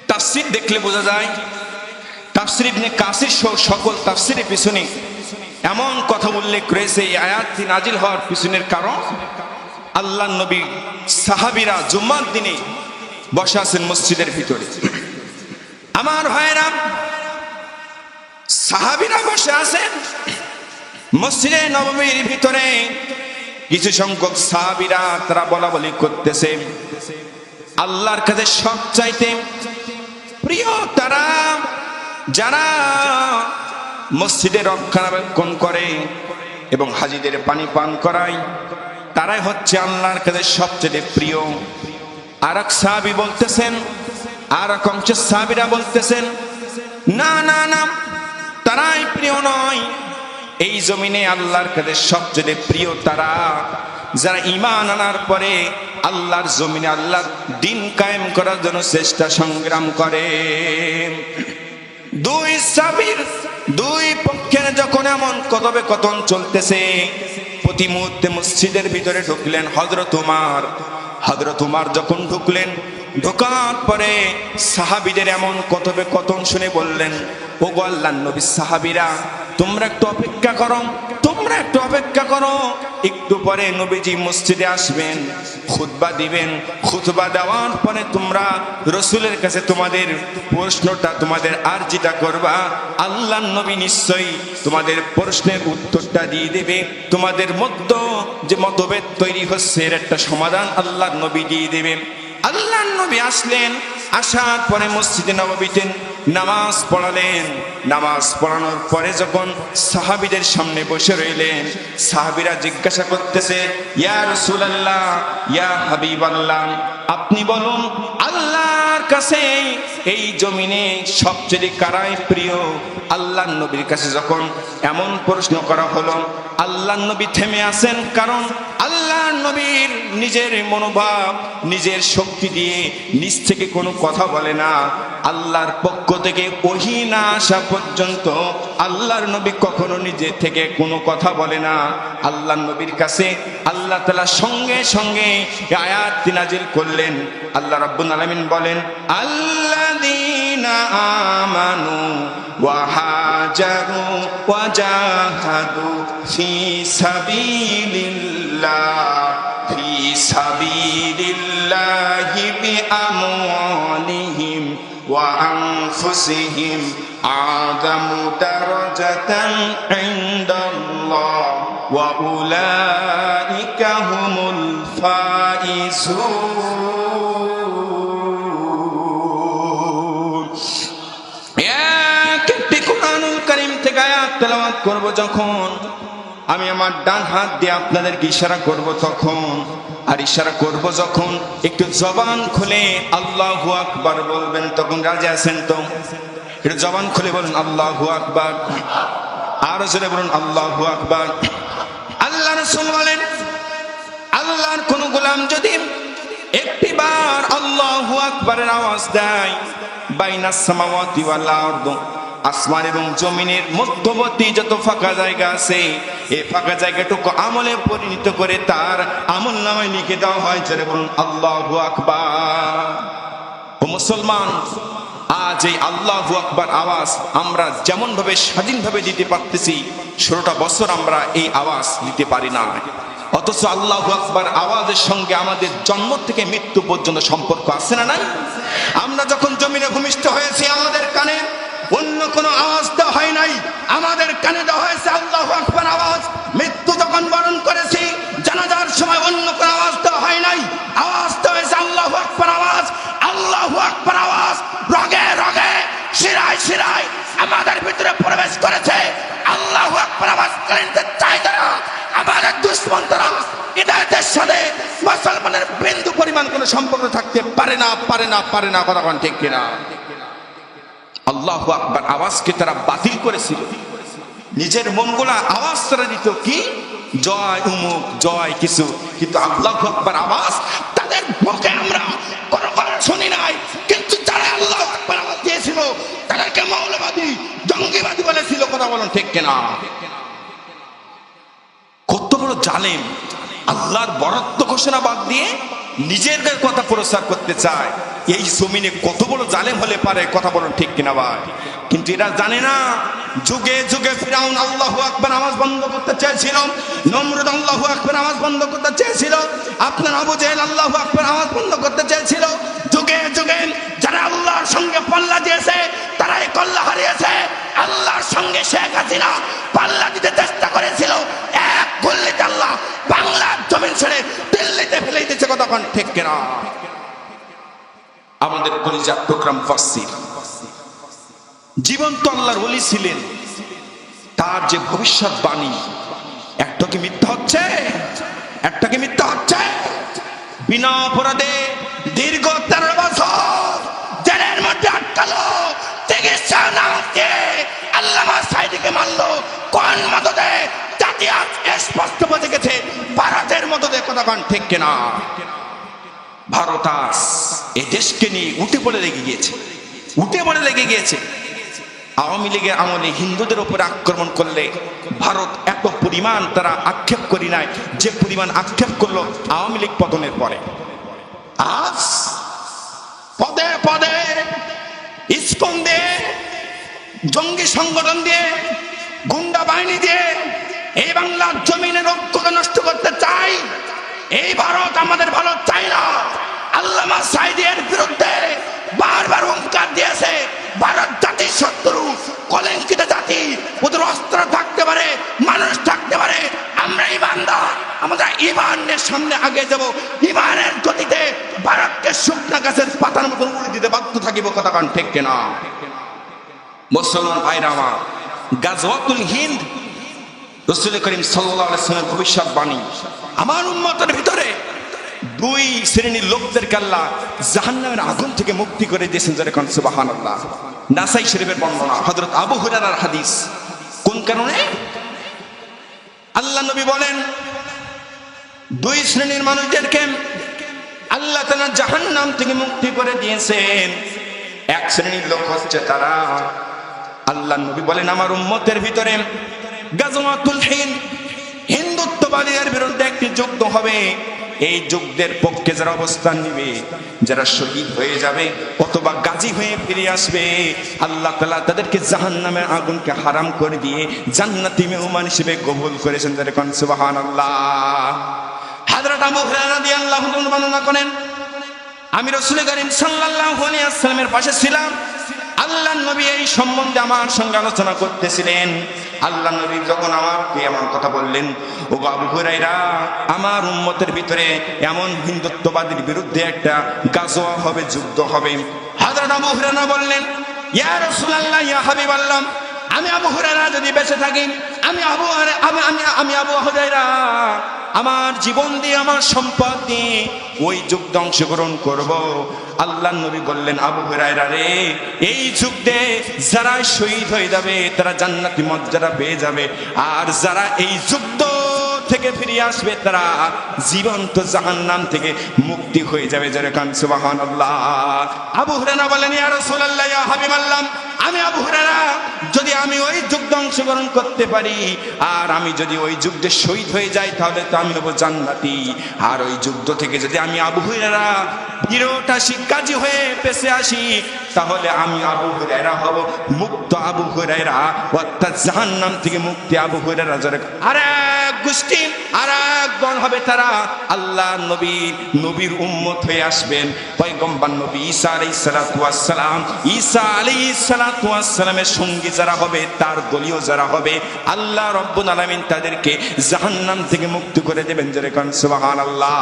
তাফসীর দেখলে বোঝা যায়, তাফসীর ইবনে কাসির সহ সকল তাফসীরের পিছনে এমন কথা উল্লেখ রয়েছে। এই আয়াতটি নাজিল হওয়ার পিছনের কারণ, আল্লাহর নবী সাহাবীরা জুম্মার দিনে বসে আছেন মসজিদের ভিতরে। আমার ভাইরা, সাহাবীরা বসে আছেন মসজিদে নববীর ভিতরে। কিছু সংখ্যক সাহাবীরা তারা বলা বলি করতেছে, আল্লাহর কাছে সবচাইতে প্রিয় তারা যারা মসজিদে রক্ষণাবেক্ষণ করে এবং হাজীদের পানি পান করায়, তারাই হচ্ছে আল্লাহর কাছে সবচেয়ে প্রিয়। আর এক সাহাবী বলতেছেন, আর এক অংশ সাহাবীরা বলতেছেন, না না না, তারাই প্রিয় নয়। এই জমিনে আল্লাহর কাছে সবচেয়ে প্রিয় তারা যারা ঈমান আনার পরে আল্লাহর জমিনে আল্লাহর দ্বীন কায়েম করার জন্য চেষ্টা সংগ্রাম করে। দুই সাহাবীর দুই পক্ষের যখন এমন কথোপকথন চলতেছে, প্রতি মুহূর্তে মসজিদের ভিতরে ঢুকলেন হযরত উমর। হযরত উমর যখন ঢুকলেন, ঢোকার পরে সাহাবীদের এমন কথোপকথন শুনে বললেন, ওগো আল্লাহর নবী, সাহাবীরা তোমরা একটু অপেক্ষা করো, তোমরা একটু অপেক্ষা করো, একটু পরে নবীজি মসজিদে আসবেন, খুতবা দিবেন। খুতবা দেওয়ার পরে তোমরা রাসূলের কাছে তোমাদের প্রশ্নটা, তোমাদের আরজিটা করবা। আল্লাহর নবী নিশ্চয়ই তোমাদের প্রশ্নের উত্তরটা দিয়ে দেবে। তোমাদের মধ্যে যে মতভেদ তৈরি হচ্ছে এর একটা সমাধান আল্লাহর নবী দিয়ে দেবেন। আল্লাহর নবী আসলেন, আসার পরে মসজিদে নববীতে নামাজ পড়ালেন। নামাজ পড়ানোর পরে যখন সাহাবীদের সামনে বসে রইলেন, সাহাবীরা জিজ্ঞাসা করতেছে, ইয়া রাসূলুল্লাহ, ইয়া হাবিবাল্লাহ, আপনি বলুন আল্লাহর কাছে এই জমিনে সবচেয়ে কারাই প্রিয়? আল্লাহর নবীর কাছে যখন এমন প্রশ্ন করা হলো, আল্লাহর নবী থেমে আছেন, কারণ আল্লাহর নবীর নিজের মনোভাব, নিজের শক্তি দিয়ে নিজ থেকে কোনো কথা বলে না। আল্লাহর পক্ষ থেকে ওহী না আসা পর্যন্ত আল্লাহর নবী কখনো নিজে থেকে কোনো কথা বলে না। আল্লাহর নবীর কাছে আল্লাহ তাআলা সঙ্গে সঙ্গে আয়াত নাজিল করলেন। আল্লাহ রাব্বুল আলামিন বলেন, আল্লাযীনা আমানু ওয়া হাজারু ওয়া জাহাদু ফি সাবিলিল্লাহি বিআমওয়ালিহিম ওয়া আনফুসিহিম আ'যামু দারাজাতান ইনদাল্লাহ ওয়া উলাইকা হুমুল ফাইজুন। একটি কোরআনুল কারীম থেকে আয়াত তেলাওয়াত করব যখন, আমি আমার ডান হাত দিয়ে আপনাদেরকে ইশারা করব তখন, আর ইশারা করব যখন একটু জবান খুলে আল্লাহু আকবার বলবেন, তখন রাজি আছেন তো? একটু জবান খুলে বলুন আল্লাহু আকবার, আরো জোরে বলুন আল্লাহু আকবার। আল্লাহ রাসূল বলেন, আল্লাহর কোন গোলাম যদি একটিবার আল্লাহু আকবারের আওয়াজ দেয়, বাইনাস সামাওয়াতি ওয়াল আরদ, আসমান এবং জমিনের মধ্যবর্তী যত ফাঁকা জায়গা আছে এই ফাঁকা জায়গাটুকু আমলে পরিণত করে তার আমল নামায় লিখে দেওয়া হয়। যারা বলুন আল্লাহু আকবার। ও মুসলমান, আজ এই আল্লাহু আকবার আওয়াজ আমরা যেমন ভাবে স্বাধীনভাবে দিতে পারতেছি, 16টা বছর আমরা এই আওয়াজ দিতে পারি না। অথচ আল্লাহু আকবার আওয়াজের সঙ্গে আমাদের জন্ম থেকে মৃত্যু পর্যন্ত সম্পর্ক আছে না নাই? আমরা যখন জমিনে ভূমিষ্ঠ হয়েছি আমাদের কানে অন্য কোনো আওয়াজ দেওয়া হয় নাই, আমাদের কানে দেওয়া হয়েছে আল্লাহু আকবার আওয়াজ। মৃত্যু যখন বরণ করেছি জানাজার সময় অন্য কোনো আওয়াজ দেওয়া হয় নাই, আওয়াজ দেওয়া হয়েছে আল্লাহু আকবার আওয়াজ। আল্লাহু আকবার আওয়াজ রগে রগে শিরায় শিরায় আমাদের ভিতরে প্রবেশ করেছে। আল্লাহু আকবার আওয়াজ করতে চাই তারা, আমাদের দুশমন তারা, হিদায়াতের সাথে মুসলমানের বিন্দু পরিমাণ কোনো সম্পর্ক থাকতে পারে না, পারে না, পারে না। কথা কোন ঠিক কিনা? আল্লাহু আকবার আওয়াজকে তারা বাতিল করেছিল, নিজের মনগুলা আওয়াজ তারা দিত কি জয় উমুক জয় কিছু, কিন্তু আল্লাহু আকবার আওয়াজ তাদের মুখে আমরা কোনো শুনি নাই। কিন্তু যারা আল্লাহু আকবার আওয়াজ দিয়েছিল তাদেরকে মৌলবাদী জঙ্গিবাদী বলেছিল। কথা বলুন ঠিক কিনা? কত বড় জালেম, আল্লাহর বরত্ব ঘোষণা বাদ দিয়ে নিজের কথা প্রচার করতে চায়। এই জমিনে কত বড় জালেম হলে পারে? কথা বলুন ঠিক কিনা ভাই? কিন্তু এরা জানে না, যুগে যুগে ফিরাউন আল্লাহু আকবার আওয়াজ বন্ধ করতে চেয়েছিল, নমরুদ আল্লাহু আকবার আওয়াজ বন্ধ করতে চেয়েছিল, আপনার আবু জেহেল আল্লাহু আকবার আওয়াজ বন্ধ করতে চেয়েছিল। যুগে যুগে যারা আল্লাহর সঙ্গে পাল্লা দিয়েছে তারাই কল্লা হারিয়েছে। আল্লাহর সঙ্গে শেখ হাসিনা পাল্লা দিতে চেষ্টা করেছিল, এক গুল্লিতে আল্লাহ বাংলার জমিন ছেড়ে দিল্লিতে ফেলে দিয়েছে। কথা কোন ঠিক কিনা? আমাদের কলিজার প্রোগ্রাম ফাসির জীবন্ত আল্লাহর ওলি ছিলেন, তার যে ভবিষ্যৎবাণী একটা কি মিথ্যা হচ্ছে? একটা কি মিথ্যা হচ্ছে? বিনা অপরাধে দীর্ঘ 13 বছর জেলের মধ্যে আটকালো, চিকিৎসা না দিয়ে আল্লামা সাঈদীকে মারলো। কোন মদদে? জাতি আজ স্পষ্ট বুঝে গেছে ভারতের মদদে। কথা কোন ঠিক কিনা? ভারত আজ এই দেশকে নিয়ে উঠে পড়ে লেগে গিয়েছে, উঠে পড়ে লেগে গিয়েছে। আওয়ামী লীগের আমলে হিন্দুদের উপরে আক্রমণ করলে ভারত এত পরিমাণ তারা আক্ষেপ করি নাই যে পরিমাণ আক্ষেপ করলো আওয়ামী লীগ পতনের পরে। আজ পদে পদে ইস্কন দিয়ে, জঙ্গি সংগঠন দিয়ে, গুন্ডা বাহিনী দিয়ে এই বাংলার জমিনের ঐক্যকে নষ্ট করতে চাই। এই ভারত আমাদের ভালো চাই না। আল্লামা সাঈদীর বিরুদ্ধে বারবার হুঙ্কার দিয়েছে, ভারত জাতির শত্রু, কলঙ্কিত জাতি, ওদের অস্ত্র থাকতে পারে, মানুষ থাকতে পারে। আমরা ইমানদার, আমরা ইমানের সামনে আগে যাব, ইমানের গতিতে ভারতকে শুকনা গাছের পাতার মতো উড়ে দিতে বাধ্য থাকিব। কথা কোন ঠিক কিনা? মুসলমান ভাইরা আমার, গাজওয়াতুল হিন্দ রাসূল করিম সাল্লাল্লাহু আলাইহি ওয়াসাল্লামের ভবিষ্যৎবাণী, আমার উম্মতের ভিতরে 2 শ্রেণীর লোকদেরকে আল্লাহ জাহান্নামের আগুন থেকে মুক্তি করে দিয়েছেন। যারা কোন সুবহানাল্লাহ। নাসাই শরীফের বর্ণনা, হযরত আবু হুরায়রার হাদিস। কোন কারণে? আল্লাহ নবী বলেন 2 শ্রেণীর মানুষদেরকে আল্লাহ তাআলা জাহান্নাম থেকে মুক্তি করে দিয়েছেন। এক শ্রেণীর লোক হচ্ছে তারা, আল্লাহ নবী বলেন আমার উম্মতের ভিতরে গাজওয়াতুল হিন্দ, হিন্দুত্ববাদীদের বিরুদ্ধে একটি যুদ্ধ হবে। এই যুদ্ধের পক্ষে যারা অবস্থান নিবে, যারা শহীদ হয়ে যাবে অথবা গাজী হয়ে ফিরে আসবে, আল্লাহ তাআলা তাদেরকে জাহান্নামের আগুনকে হারাম করে দিয়ে জান্নাতি মেহমান হিসেবে কবুল করেছেন। যারা কোন সুবহানাল্লাহ। হযরত আবু হুরায়রা রাদিয়াল্লাহু তাআলা বর্ণনা করেন, আমি রাসূল করিম সাল্লাল্লাহু আলাইহি ওয়াসাল্লামের পাশে ছিলাম, আল্লাহ নবী এই সম্বন্ধে আমার সঙ্গে আলোচনা করতেছিলেন। আল্লাহ নবী যখন আমাকে এমন কথা বললেন, ও আবু হুরায়রা, আমার উম্মতের ভিতরে এমন হিন্দুত্ববাদীর বিরুদ্ধে একটা গাজওয়া হবে, যুদ্ধ হবে। হযরত আবু হুরায়রা বললেন, ইয়া রাসূলুল্লাহ, ইয়া হাবিবাল্লাহ, আমি আবু হুরায়রা যদি বেঁচে থাকি, আমি আবু হুরায়রা আমার জীবন দিয়ে, আমার সম্পদ দিয়ে ওই যুদ্ধে অংশগ্রহণ করব। আল্লাহ নবী বললেন, আবু হুরায়রা রে, এই যুদ্ধে যারা শহীদ হয়ে যাবে তারা জান্নাতি মর্যাদা পেয়ে যাবে, আর যারা এই যুদ্ধ থেকে ফিরে আসবে, তারা জীবন্ত জাহান্নাম থেকে মুক্তি হয়ে যাবে। যারা কান সুবহানাল্লাহ। আবু হুরায়রা বলেন, ইয়া রাসূলুল্লাহ, ইয়া হাবিবাল্লাহ, আমি আবু হুরায়রা যদি আমি ওই যুদ্ধে অংশগ্রহণ করতে পারি আর আমি যদি ওই যুদ্ধে শহীদ হয়ে যাই তাহলে তো আমি হব জান্নাতি। আর ওই যুদ্ধ থেকে যদি আমি আবু হুরায়রা ফিরত আসি, কাজী হয়ে পেছে আসি, তাহলে আমি আবু হুরায়রা হব মুক্ত আবু হুরায়রা, অর্থাৎ জাহান্নাম থেকে মুক্তি আবু হুরায়রা। আর এক গোষ্ঠী আর এক দল হবে, তারা আল্লাহ নবীর উম্মত হয়ে আসবেন। পয়গম্বর নবী ঈসা আলাইহিস সালাতু ওয়াস সালাম, ঈসা আলাইহিস সালাতু ওয়াস সালামের সঙ্গী যারা হবে, তার দলীয় যারা হবে, আল্লাহ রাব্বুল আলামিন তাদেরকে জাহান্নাম থেকে মুক্তি করে দেবেন। যারা কান সুবহানাল্লাহ।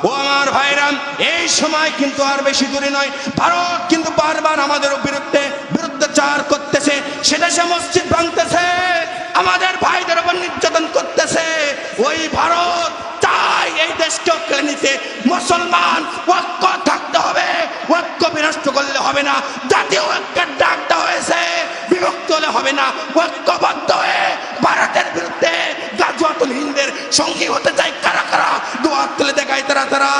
ও আমার ভাইরা, এই সময় কিন্তু আর বেশি দূরে নয়। ভারত কিন্তু বারবার আমাদের বিরুদ্ধাচার করতেছে, সেটা সে মসজিদ ভাঙতেছে, আমাদের ভাইদের উপর নির্যাতন করতেছে। ওই ভারত চাই এই দেশকে কেড়ে নিতে। মুসলমান ঐক্য থাকতে হবে, ঐক্য বিনষ্ট করলে হবে না। জাতীয় ঐক্যের ডাক দেওয়া হয়েছে, বিভক্ত হলে হবে না। ঐক্যবদ্ধ হয়ে ভারতের বিরুদ্ধে গাজওয়াতুল হিন্দের সঙ্গী হতে চাই কারা কারা? দোয়া তুলে দেখায় তারা।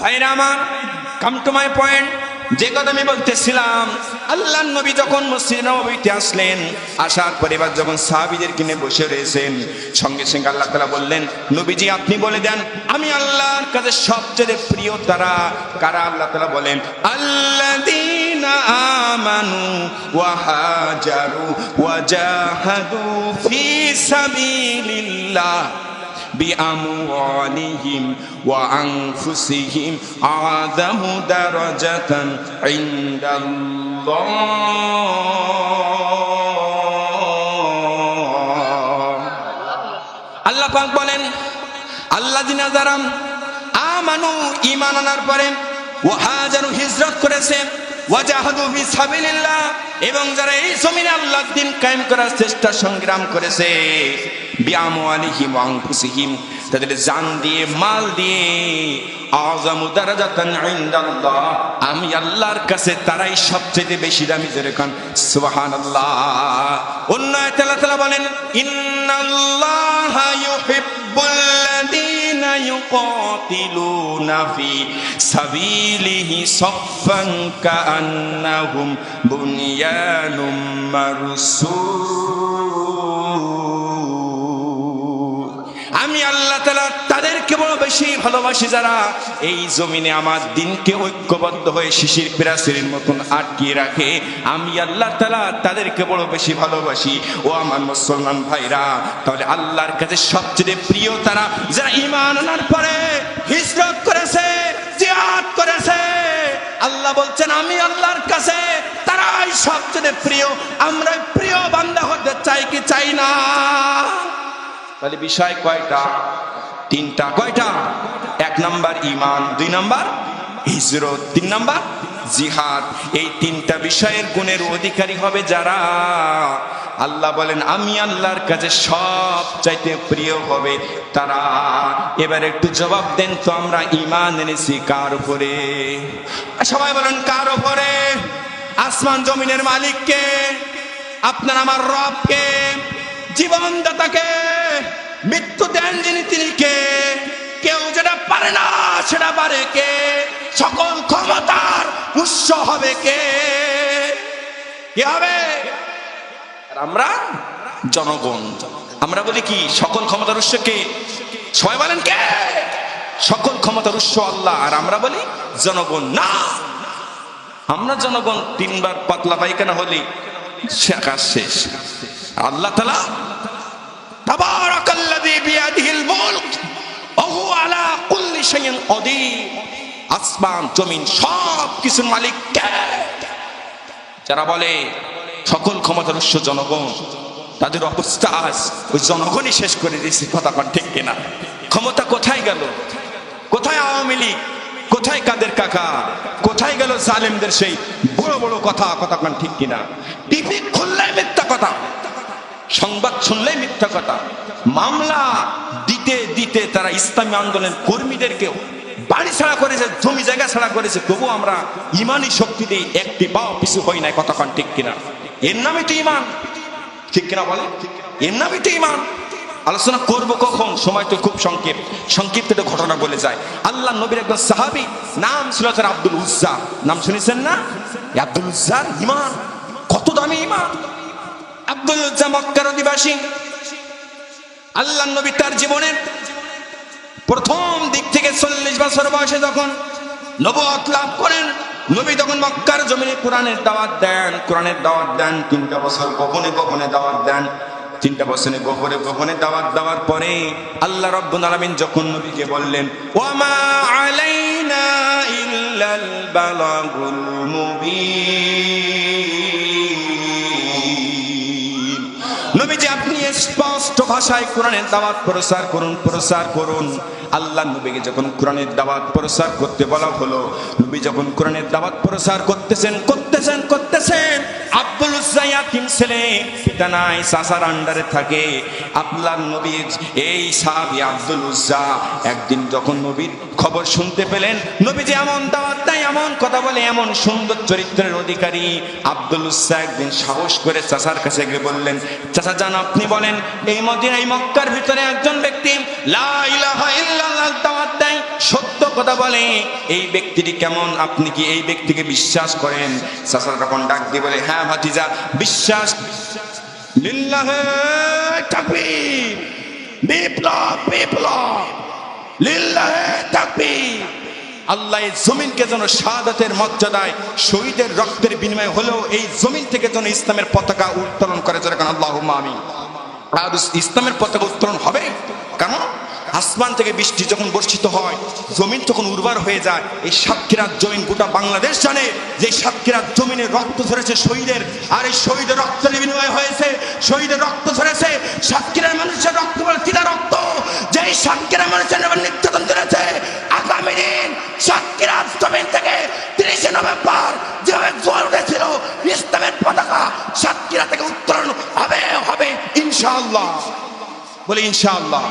ভাইরা আমার, কাম টু মাই পয়েন্ট। যে কথা আমি বলতেছিলাম, আল্লাহর নবী যখন মসজিদ নববীতে আসলেন, আসার পরে এবার যখন সাহাবীদের কিনে বসে রয়েছেন, সঙ্গে সঙ্গে আল্লাহ তাআলা বললেন, নবীজি আপনি বলে দেন আমি আল্লাহর কাছে সবচেয়ে প্রিয় তারা কারা? আল্লাহ তাআলা বলেন, আল্লাযীনা আমানু ওয়া হাজারু ওয়া জাহাদু ফি সাবিলিল্লাহ বিআমওয়ালিহিম ওয়া আনফুসিহিম আযামু দারাজাতান ইনদাল্লাহ। আল্লাহ পাক বলেন, আল্লাযিনা যারা আমানু ঈমান আনার পরে, ওয়া হাজারু হিজরত করেছে, ওয়া জাহাদু ফি সাবিলিল্লাহ এবং যারা এই জমিনে আল্লাহর দ্বীন কায়েম করার চেষ্টা সংগ্রাম করেছে, বিআমওয়ালিহিম ওয়া আনফুসিহিম তাদের জান দিয়ে মাল দিয়ে, আযামু দারাজাতান ইনদাল্লাহ আমি আল্লাহর কাছে তারাই সবচেয়ে বেশি দামি। যেরকম সুবহানাল্লাহ। অন্য আয়াতে আল্লাহ তাআলা বলেন, ইন্নাল্লাহা ইউহিব্বুল্লাযীনা ইউকাতিলুনা ফি সাবিলিহি সাফফান কাআন্নাহুম বুনয়ানুম মারসুস। আমি আল্লাহ তাআলা তাদেরকে বড় বেশি ভালোবাসি যারা এই জমিনে আমার দিনকে ঐক্যবদ্ধ হয়ে শিশির প্রাচীরের মতন আটকিয়ে রাখে। আমি আল্লাহ তাআলা তাদেরকে বড় বেশি ভালোবাসি। ও আমার মুসলমান ভাইরা, তাহলে আল্লাহর কাছে সবচেয়ে প্রিয় তারা যারা ঈমান আনার পরে হিজরত করেছে, জিহাদ করেছে। আল্লাহ বলছেন আমি আল্লাহর কাছে তারাই সবচেয়ে প্রিয়। আমরা প্রিয় বান্দা হতে চাই কি চাই না? তাহলে বিষয় কয়টা? তিনটা। কয়টা? 1 নাম্বার ঈমান, 2 নাম্বার হিজরত, 3 নাম্বার জিহাদ। এই তিনটা বিষয়ের গুণের অধিকারী হবে যারা, আল্লাহ বলেন আমি আল্লাহর কাছে সবচাইতে প্রিয় হবে তারা। এবার একটু জবাব দেন তো, আমরা ঈমান এনেছি কার উপরে? সবাই বলেন কার উপরে? আসমান জমিনের মালিককে, আপনার আমার রবকে, জীবনদাতাকে, মৃত্যু দেন যিনি তিনি কে? কেউ যেটা পারে না সেটা পারে কে? সকল ক্ষমতার উৎস হবে কে? কে হবে? আমরা জনগণ। আমরা বলি কি সকল ক্ষমতার উৎস কে? সবাই বলেন কে? সকল ক্ষমতার উৎস আল্লাহ। আর আমরা বলি জনগণ। না, আমরা জনগণ 3 বার পাতলা পায়খানা হলি কাজ শেষ। আল্লাহ তাআলা তাবারাকাল্লাযী বিয়াদিহিল মুলক ওয়া হুয়া আলা কুল্লি শাইইন কাদির। আসমান জমিন সব কিছুর মালিক কে? যারা বলে সকল ক্ষমতার উৎস জনগণ, তাদের অবস্থা আজ ওই জনগণই শেষ করে দিয়েছে। কথা কোন ঠিক কিনা? ক্ষমতা কোথায় গেল? কোথায় আওয়ামী লীগ? কোথায় কাদের কাকা? কোথায় গেল জালেমদের সেই বড় বড় কথা? কথা কোন ঠিক কিনা? টিভি খুললে মিথ্যা কথা। সংবাদ শুনলেই মিথ্যা কথা। মামলা দিতে দিতে তারা ইসলামী আন্দোলনের কর্মীদেরকেও বাড়ি ছাড়া করেছে, জমি জায়গা ছাড়া করেছে, তবু আমরা ইমানি শক্তি দিয়ে একটি পাও পিছু হই নাই। কতক্ষণ ঠিক কিনা? এর নামই তো ইমান, ঠিক কিনা বলে? এর নামই তো ইমান। আলোচনা করব কখন, সময় তো খুব সংক্ষিপ্ত ঘটনা বলে যায়। আল্লাহ নবীর একজন সাহাবী, নাম ছিল তার আব্দুল উজ্জা। নাম শুনেছেন না? আব্দুল উজ্জার ইমান কত দামি ইমান। আব্দুল উজ্জা মক্কার অধিবাসী। আল্লাহ নবী তার জীবনের প্রথম দিক থেকে 40 বছর বয়সে যখন নবুয়ত লাভ করেন, নবী তখন মক্কার জমিনে কোরআনের দাওয়াত দেন। 3টা বছর গোপনে গোপনে দাওয়াত দেন। 3টা বছরে গোপনে গোপনে দাওয়াত দেওয়ার পরে আল্লাহ রাব্বুল আলামিন যখন নবীকে বললেন, ওয়ামা আলাইনা ইল্লাল বালাগুল মুবিন, নবীজি আপনি স্পষ্ট ভাষায় কোরআনের দাওয়াত প্রচার করুন। আল্লাহ নবীকে যখন কোরআনের দাওয়াত প্রচার করতে বলা হলো, নবী যখন কোরআনের দাওয়াত প্রচার করতেছেন, আব্দুল উজ্জা ইয়াতীম ছেলে, পিতা নাই, চাচার আন্ডারে থাকে। আল্লাহ নবীর এই সাহাবী আব্দুল উজ্জা একদিন যখন নবীর খবর শুনতে পেলেন, নবী যে এমন দাওয়াত দেয়, এমন কথা বলে, এমন সুন্দর চরিত্রের অধিকারী, আব্দুল উজ্জা একদিন সাহস করে চাচার কাছে গিয়ে বললেন, চাচা জান আপনি বলেন, এই মদিনায় মক্কার ভিতরে একজন ব্যক্তি লা ইলাহা ইল্লাল্লাহ দাওয়াত দেয়, সত্য কথা বলে, এই ব্যক্তিটি কেমন? আপনি কি এই ব্যক্তিকে বিশ্বাস করেন? চাচা তখন ডাক দিয়ে বলে, হ্যাঁ ভাতিজা, বিশ্বাস। লিল্লাহে তাকবীর, বিপ্লব, লিল্লাহে তাকবীর। আল্লাহ এই জমিনকে যেন শাহাদাতের মর্যাদায় শহীদের রক্তের বিনিময় হলেও এই জমিন থেকে যেন ইসলামের পতাকা উত্তোলন করে, যেরকম আল্লাহুম্মা আমিন। আর ইসলামের পতাকা উত্তোলন হবে, কারণ আসমান থেকে বৃষ্টি যখন বর্ষিত হয়, জমিন তখন উর্বর হয়ে যায়। এই সাতক্ষীরার জমিন গোটা বাংলাদেশ জানে যে সাতক্ষীরার জমিনে রক্ত ঝরেছে শহীদের, আর এই শহীদের রক্তের বিনিময় হয়েছে, শহীদের রক্ত ঝরেছে। সাতক্ষীরার মানুষের রক্ত বলে তিতা রক্ত, যেই সাতক্ষীরার মানুষের নির্যাতন ধরেছে। আগামী দিন সাতক্ষীরার জমিন থেকে 30 নভেম্বর যেভাবে জোয়ার উঠেছিল, ইসলামের পতাকা সাতক্ষীরা থেকে উত্তোলন হবে ইনশাআল্লাহ। বলে ইনশাআল্লাহ।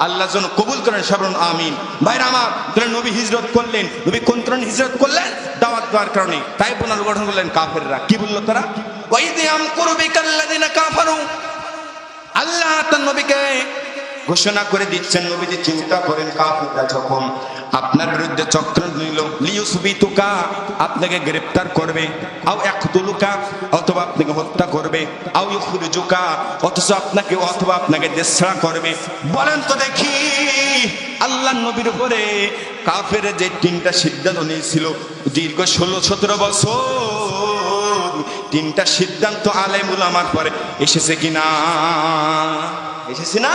আল্লাহ যেন কবুল করেন, সবরণ আমিন। ভাইরা আমার, নবী হিজরত করলেন। নবী কোন কারণে হিজরত করলেন? দাওয়াত দেওয়ার কারণে। তাই পুনর্গঠন করলেন কাফেররা। কি বললো তারা? ওয়াইদি আমকুরু বিকাল্লাযিনা কাফারু। আল্লাহ তার নবীকে ঘোষণা করে দিচ্ছেন, নবীজি চিন্তা করেন, কাফেররা যখন আপনার বিরুদ্ধে চক্রান্ত নিল, লিয়ুসবিতুকা, আপনাকে গ্রেফতার করবে, আও ইয়াকতুলুকা, অথবা আপনাকে হত্যা করবে, আও ইখরিজুকা, অথবা আপনাকে দেশ ছাড়া করবে। বলেন তো দেখি, আল্লাহ নবীর উপরে কাফের যে 3টা সিদ্ধান্ত নিয়েছিল দীর্ঘ 16-17 বছর, 3টা সিদ্ধান্ত আলেম উলামার পরে এসেছে কিনা? এসেছে না?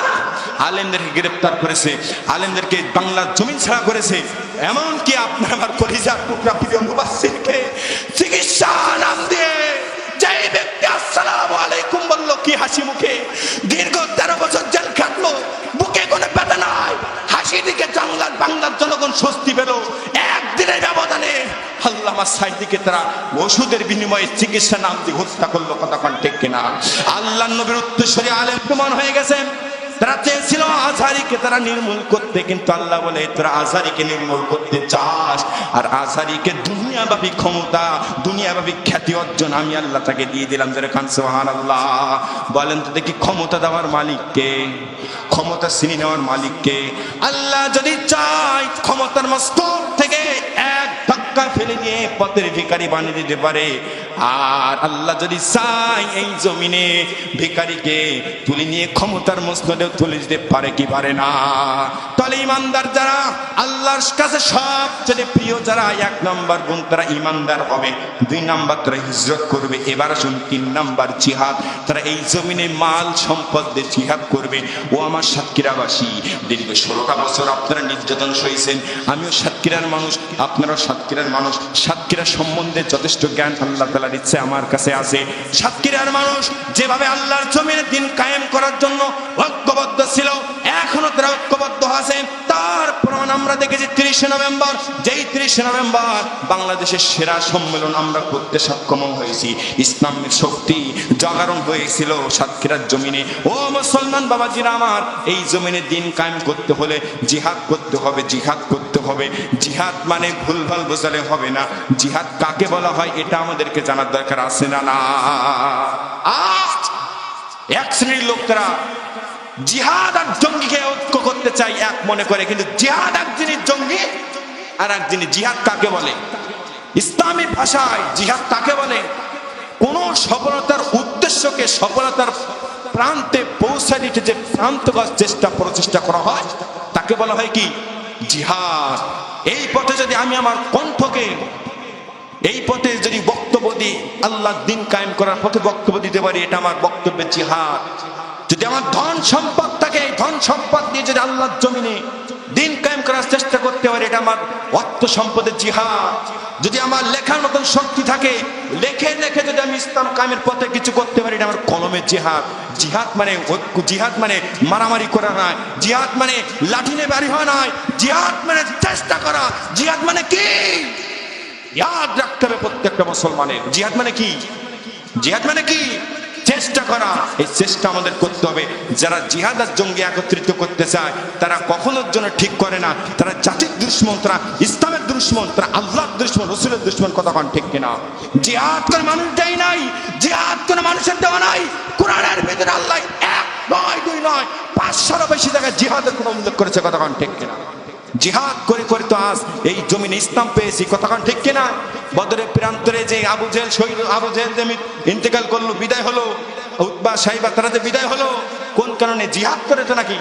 আলেমদেরকে গ্রেফতার করেছে, আলেমদেরকে বাংলার জমিন ছাড়া করেছে। এমনকি আপনার আমার কলিজার টুকরা প্রিয় মুবাশশিরকে চিকিৎসা নাম দিয়ে যে ব্যক্তি আসসালামু আলাইকুম বলল, কি হাসি মুখে, দীর্ঘ 13 বছর জেল খাটলো, বুকে কোনো ব্যথা নাই, হাসি দিকে বাংলার জনগণ স্বস্তি পেল। একদিনের ব্যবধানে আল্লামা সাইদিকে তারা ওষুধের বিনিময়ে চিকিৎসা নাম দিয়ে হত্যা করলো। কতক্ষণ ঠিক কিনা? আল্লাহ নবীর উত্তরসূরি আলেম প্রমাণ হয়ে গেছে। তারা চেয়েছিল আজহারিকে তারা নির্মূল করতে, কিন্তু আল্লাহ বলে, তোরা আজহারিকে নির্মূল করতে চাস, আর আজহারিকে দুনিয়াব্যাপী ক্ষমতা, দুনিয়াব্যাপী খ্যাতি অর্জন আমি আল্লাহ তাকে দিয়ে দিলাম। যারা খান সুবহানাল্লাহ। বলেন তো দেখি, ক্ষমতা দেওয়ার মালিককে, ক্ষমতা ছিনিয়ে নেওয়ার মালিককে? আল্লাহ যদি চায় ক্ষমতার মস্তক থেকে এক ধাক্কা ফেলে দিয়ে পথের ভিখারি বানিয়ে দিতে পারে। আর আল্লাহ যদি চায় এই জমিনে ভিখারিকে তুলে নিয়ে ক্ষমতার মস্তকে তুলে দিতে পারে কি পারে না? তাহলে ইমানদার যারা, আল্লাহর কাছে সবচেয়ে প্রিয় যারা, 1 নম্বর গুণ তারা ইমানদার হবে, 2 নম্বর তারা হিজরত করবে। এবার আসুন 3 নম্বর জিহাদ। তারা এই জমিনে মাল সম্পদ দিয়ে জিহাদ করবে। ও আমার সাতক্ষীরাবাসী, দীর্ঘ 16টা বছর আপনারা নির্যাতন সইছেন। আমিও সাতক্ষীরার মানুষ, আপনারাও সাতক্ষীরার মানুষ। সাতক্ষীরা সম্বন্ধে যথেষ্ট জ্ঞান আল্লাহ তাআলার ইচ্ছে আমার কাছে আছে। সাতক্ষীরার মানুষ যেভাবে আল্লাহর জমিনে দিন কায়েম করার জন্য ঐক্যবদ্ধ ছিল, এখনো তারা ঐক্যবদ্ধ আছে। তার প্রমাণ আমরা দেখেছি 30শে নভেম্বর, যেই 30শে নভেম্বর বাংলাদেশের সেরা সম্মেলন আমরা করতে সক্ষম হয়েছি। ইসলামের শক্তি জাগরণ হয়েছিল সাতক্ষীরার জমিনে। ও মুসলমান বাবাজিরা আমার, এই জমিনে দিন কায়েম করতে হলে জিহাদ করতে হবে, জিহাদ করতে হবে। জিহাদ মানে ভুলভাল বোঝালে হবে না। জিহাদ কাকে বলা হয় এটা আমাদেরকে জানার দরকার আছে না? না, আজ এক শ্রেণীর লোকেরা জিহাদ আর জঙ্গিকে ঐক্য করতে চাই এক মনে করে, কিন্তু জিহাদ এক জিনিস, জঙ্গি আর এক জিনিস। জিহাদ কাকে বলে? ইসলামী ভাষায় জিহাদ কাকে বলে? কোন সফলতার উদ্দেশ্যকে সফলতার প্রান্তে পৌঁছে দিতে যে প্রান্তগত প্রচেষ্টা করা হয় তাকে বলা হয় কি? জিহাদ। এই পথে যদি আমি আমার কণ্ঠকে, এই পথে যদি বক্তব্য দিই, আল্লাহ দিন কায়েম করার পথে বক্তব্য দিতে পারি, এটা আমার বক্তব্যের জিহাদ। যদি আমার ধন সম্পদ থাকে, এই ধন সম্পদ দিয়ে যদি আল্লাহর জমিনে দিন কায়েম করার চেষ্টা করতে পারি, এটা আমার অর্থ সম্পদের জিহাদ। যদি আমার লেখার মতন শক্তি থাকে, লেখে লেখে যদি আমি ইসলাম কায়েমের পথে কিছু করতে পারি, এটা আমার কলমের জিহাদ। জিহাদ মানে ঐক্য, জিহাদ মানে মারামারি করা নয়, জিহাদ মানে লাঠি নিয়ে বাড়ি হওয়া নয়, জিহাদ মানে চেষ্টা করা। জিহাদ মানে কি? ইয়াদ রাখতে হবে প্রত্যেকটা মুসলমানের। জিহাদ মানে কি? জিহাদ মানে কি? চেষ্টা করা। এই চেষ্টা আমাদের করতে হবে। যারা জিহাদ আর জঙ্গি একত্রিত করতে চায় তারা কখনোর জন্য ঠিক করে না। তারা জাতির দুশ্মন, তারা ইসলামের দুশ্মন, তারা আল্লাহর দুশ্মন, রসুলের দুশ্মন। কতক্ষণ ঠিক কিনা? জিহাদ করে মানুষ দেয় নাই, জিহাদ করে মানুষের দেওয়া নাই। কোরআনের ভিতরে আল্লাহ 1 নয় 2 নয় 500-এরও বেশি জায়গায় জিহাদের কোনো উল্লেখ করেছে। কতক্ষণ ঠিক কিনা? জিহাদ করে করে তো আজ এই জমিনে ইসলাম পেয়েছি। কতক্ষণ ঠিক কিনা? বদরের প্রান্তরে যে আবু জেহেল শহীদ, আবু জেহেল যে ইন্তেকাল করলো, বিদায় হলো, উতবা সাইবা তারা যে বিদায় হলো, কোন কারণে? জিহাদ করেছে নাকি?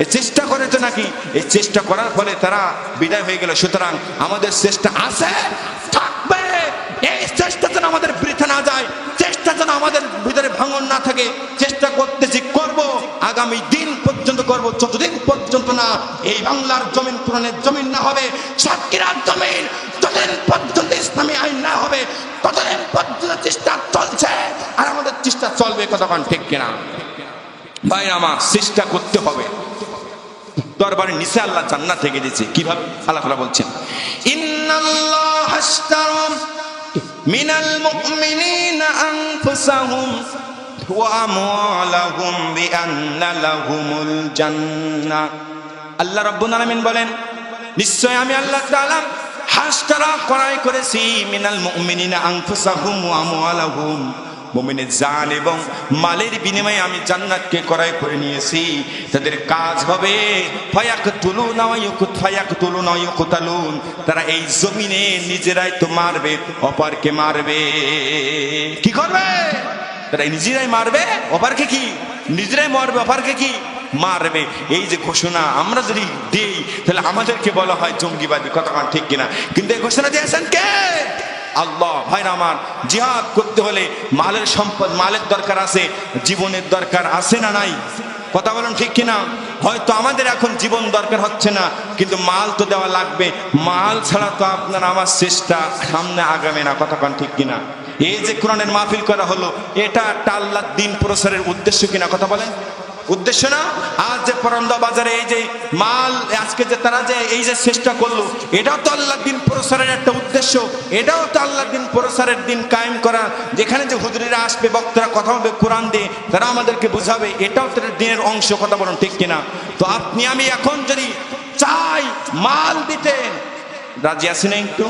এই চেষ্টা করেছে নাকি? এই চেষ্টা করার ফলে তারা বিদায় হয়ে গেল। সুতরাং আমাদের চেষ্টা আছে, থাকবে। এই চেষ্টা যেন আমাদের বৃথা না যায়, চেষ্টা যেন আমাদের ভিতরে ভাঙন না থাকে। চেষ্টা করতেছি, করব, আগামী দিন পর্যন্ত করব, যতদিন পর্যন্ত না এই বাংলার জমিন কোরআনের জমিন না হবে, সাতক্ষীরার জমিন যতদিন পর্যন্ত ইসলামী আইন না হবে ততদিন পর্যন্ত চেষ্টা চলছে, আর আমাদের চেষ্টা চলবে। কতক্ষণ ঠিক কিনা? ভাই আমার, চেষ্টা করতে হবে। দরবারের নিচে আল্লাহ জান্নাত থেকে দিয়েছে। কিভাবে? আল্লাহ তাআলা বলছেন, ইন্নাল্লাহ আশতারা মিনাল মুমিনিনা আনফুসাহুম ওয়া আমওয়ালাহুম বিআন্না লাহুমুল জান্নাহ। আল্লাহ রাব্বুল আলামিন বলেন, নিশ্চয় আমি আল্লাহ তাআলা হাসতারা ক্রয় করেছি মিনাল মুমিনিনা আনফুসাহুম ওয়া আমওয়ালাহুম, মুমিনের জান এবং মালের বিনিময়ে আমি জান্নাতকে ক্রয় করে নিয়েছি। তাদের কাজ হবে ফায়াকতুলুনা ওয়া ইউকতালুন, তারা এই জমিনে নিজেরাই তো মারবে, অপরকে মারবে। কি করবে? তারা নিজেরাই মারবে, অপরকে কি? নিজেরাই মারবে, অপরকে কি? মারবে। এই যে ঘোষণা আমরা যদি দেই তাহলে আমাদেরকে বলা হয় জঙ্গিবাদী। কতক্ষণ ঠিক কিনা? কিন্তু এই ঘোষণা দিয়েছেন কে? আল্লাহ। ভাইরা আমার, জিহাদ করতে হলে মালের সম্পদ, মালের দরকার আছে, জীবনের দরকার আছে না নাই? কথা বলেন ঠিক কিনা? হয়তো আমাদের এখন জীবন দরকার হচ্ছে না, কিন্তু মাল তো দেওয়া লাগবে। মাল ছাড়া তো আপনার আমার চেষ্টা সামনে আগামে না। কতক্ষণ ঠিক কিনা? এই যে কোরআনের মাহফিল করা হলো, এটা একটা আল্লাহর দিন প্রসারের উদ্দেশ্য কিনা? কথা বলেন, উদ্দেশ্য না? আজ যে পরন্দা বাজারে এই যে মাল, আজকে যে তারা যে এই যে চেষ্টা করলো, এটাও তো আল্লাহর দিন প্রসারের একটা উদ্দেশ্য। এটাও তো আল্লাহর দিন প্রসারের দিন কায়েম করা। যেখানে যে হুজুরিরা আসবে, বক্তারা কথা বলবে কোরআন দিয়ে, তারা আমাদেরকে বুঝাবে, এটাও তাদের দিনের অংশ। কথা বলুন ঠিক কিনা? তো আপনি আমি এখন যদি চাই মাল দিতে রাজি আছি না? একটু